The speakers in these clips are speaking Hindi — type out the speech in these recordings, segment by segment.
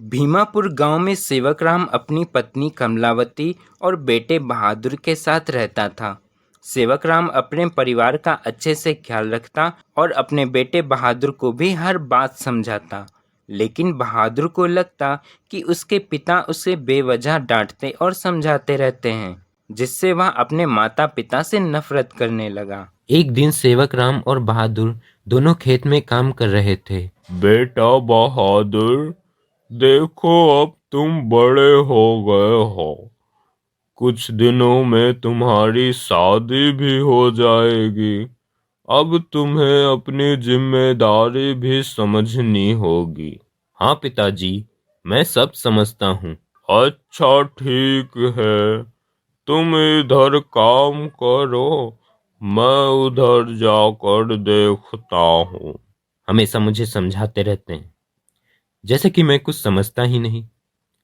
भीमापुर गांव में सेवक राम अपनी पत्नी कमलावती और बेटे बहादुर के साथ रहता था। सेवक राम अपने परिवार का अच्छे से ख्याल रखता और अपने बेटे बहादुर को भी हर बात समझाता। लेकिन बहादुर को लगता कि उसके पिता उसे बेवजह डांटते और समझाते रहते हैं, जिससे वह अपने माता पिता से नफरत करने लगा। एक दिन सेवक राम और बहादुर दोनों खेत में काम कर रहे थे। बेटा बहादुर, देखो अब तुम बड़े हो गए हो। कुछ दिनों में तुम्हारी शादी भी हो जाएगी। अब तुम्हें अपनी जिम्मेदारी भी समझनी होगी। हाँ पिताजी, मैं सब समझता हूँ। अच्छा ठीक है, तुम इधर काम करो, मैं उधर जाकर देखता हूँ। हमेशा मुझे समझाते रहते हैं, जैसे कि मैं कुछ समझता ही नहीं।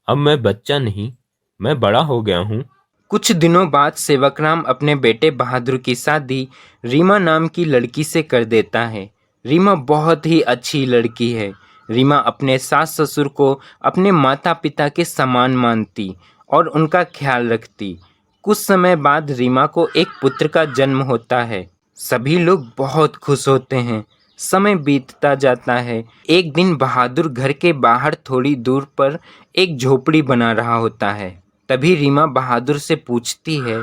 अब मैं बच्चा नहीं, मैं बड़ा हो गया हूँ। कुछ दिनों बाद सेवक राम अपने बेटे बहादुर की शादी रीमा नाम की लड़की से कर देता है। रीमा बहुत ही अच्छी लड़की है। रीमा अपने सास ससुर को अपने माता पिता के समान मानती और उनका ख्याल रखती। कुछ समय बाद रीमा को एक पुत्र का जन्म होता है। सभी लोग बहुत खुश होते हैं। समय बीतता जाता है। एक दिन बहादुर घर के बाहर थोड़ी दूर पर एक झोपड़ी बना रहा होता है। तभी रीमा बहादुर से पूछती है,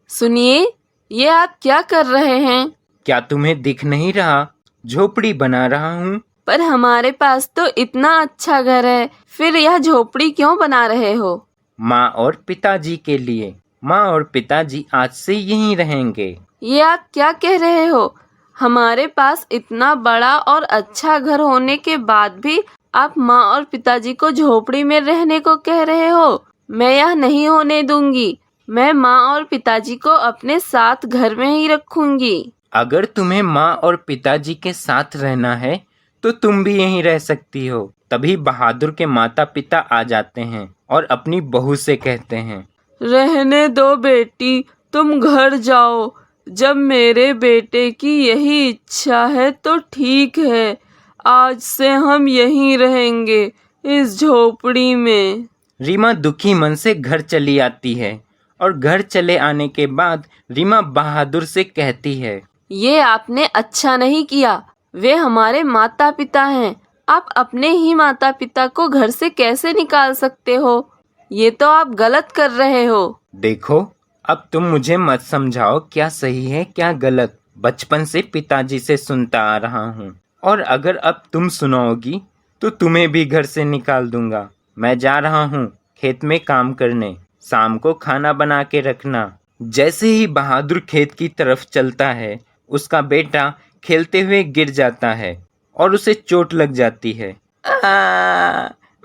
सुनिए, ये आप क्या कर रहे हैं? क्या तुम्हें दिख नहीं रहा? झोपड़ी बना रहा हूँ। पर हमारे पास तो इतना अच्छा घर है, फिर यह झोपड़ी क्यों बना रहे हो? माँ और पिताजी के लिए। माँ और पिताजी आज से यहीं रहेंगे। ये आप क्या कह रहे हो? हमारे पास इतना बड़ा और अच्छा घर होने के बाद भी आप माँ और पिताजी को झोपड़ी में रहने को कह रहे हो? मैं यह नहीं होने दूंगी। मैं माँ और पिताजी को अपने साथ घर में ही रखूंगी। अगर तुम्हें माँ और पिताजी के साथ रहना है तो तुम भी यहीं रह सकती हो। तभी बहादुर के माता पिता आ जाते हैं और अपनी बहू से कहते हैं, रहने दो बेटी, तुम घर जाओ। जब मेरे बेटे की यही इच्छा है तो ठीक है, आज से हम यहीं रहेंगे, इस झोपड़ी में। रीमा दुखी मन से घर चली आती है और घर चले आने के बाद रीमा बहादुर से कहती है, ये आपने अच्छा नहीं किया। वे हमारे माता पिता हैं। आप अपने ही माता पिता को घर से कैसे निकाल सकते हो? ये तो आप गलत कर रहे हो। देखो, अब तुम मुझे मत समझाओ क्या सही है क्या गलत। बचपन से पिताजी से सुनता आ रहा हूँ और अगर अब तुम सुनाओगी तो तुम्हें भी घर से निकाल दूंगा। मैं जा रहा हूँ खेत में काम करने। शाम को खाना बना के रखना। जैसे ही बहादुर खेत की तरफ चलता है, उसका बेटा खेलते हुए गिर जाता है और उसे चोट लग जाती है।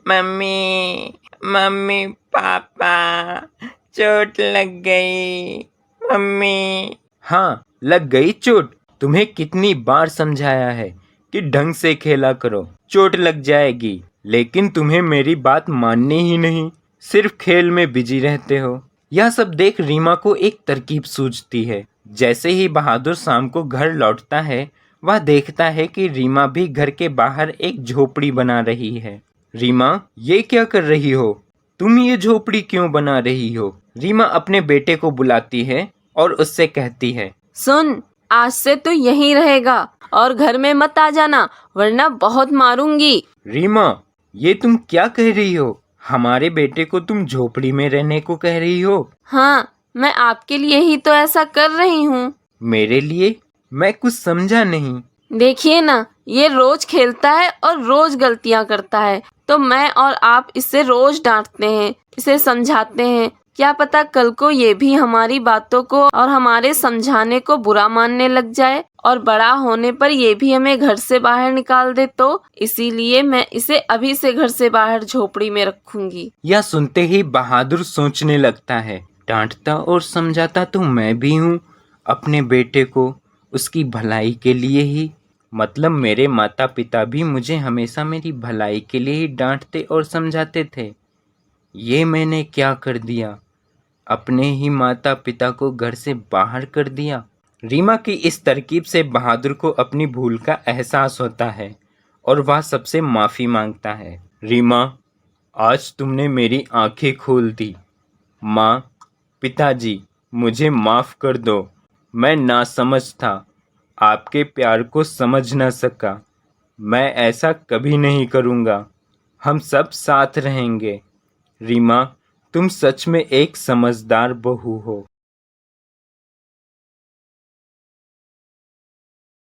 मम्मी, मम्मी पापा, चोट लग गई। मम्मी। हाँ, लग गई चोट। तुम्हें कितनी बार समझाया है कि ढंग से खेला करो, चोट लग जाएगी, लेकिन तुम्हें मेरी बात माननी ही नहीं। सिर्फ खेल में बिजी रहते हो। यह सब देख रीमा को एक तरकीब सूझती है। जैसे ही बहादुर शाम को घर लौटता है, वह देखता है कि रीमा भी घर के बाहर एक झोपड़ी बना रही है। रीमा, ये क्या कर रही हो? तुम ये झोपड़ी क्यों बना रही हो? रीमा अपने बेटे को बुलाती है और उससे कहती है, सुन, आज से तू यहीं रहेगा और घर में मत आ जाना, वरना बहुत मारूंगी। रीमा, ये तुम क्या कह रही हो? हमारे बेटे को तुम झोपड़ी में रहने को कह रही हो? हाँ, मैं आपके लिए ही तो ऐसा कर रही हूँ। मेरे लिए? मैं कुछ समझा नहीं। देखिए ना, ये रोज खेलता है और रोज गलतियाँ करता है, तो मैं और आप इसे रोज डांटते हैं, इसे समझाते हैं। क्या पता कल को ये भी हमारी बातों को और हमारे समझाने को बुरा मानने लग जाए और बड़ा होने पर ये भी हमें घर से बाहर निकाल दे। तो इसीलिए मैं इसे अभी से घर से बाहर झोपड़ी में रखूंगी। यह सुनते ही बहादुर सोचने लगता है, डांटता और समझाता तो मैं भी हूँ अपने बेटे को, उसकी भलाई के लिए ही। मतलब मेरे माता पिता भी मुझे हमेशा मेरी भलाई के लिए ही डांटते और समझाते थे। ये मैंने क्या कर दिया? अपने ही माता पिता को घर से बाहर कर दिया। रीमा की इस तरकीब से बहादुर को अपनी भूल का एहसास होता है और वह सबसे माफ़ी मांगता है। रीमा, आज तुमने मेरी आंखें खोल दी। माँ, पिताजी, मुझे माफ़ कर दो। मैं नासमझ था, आपके प्यार को समझ न सका। मैं ऐसा कभी नहीं करूँगा। हम सब साथ रहेंगे। रीमा, तुम सच में एक समझदार बहू हो।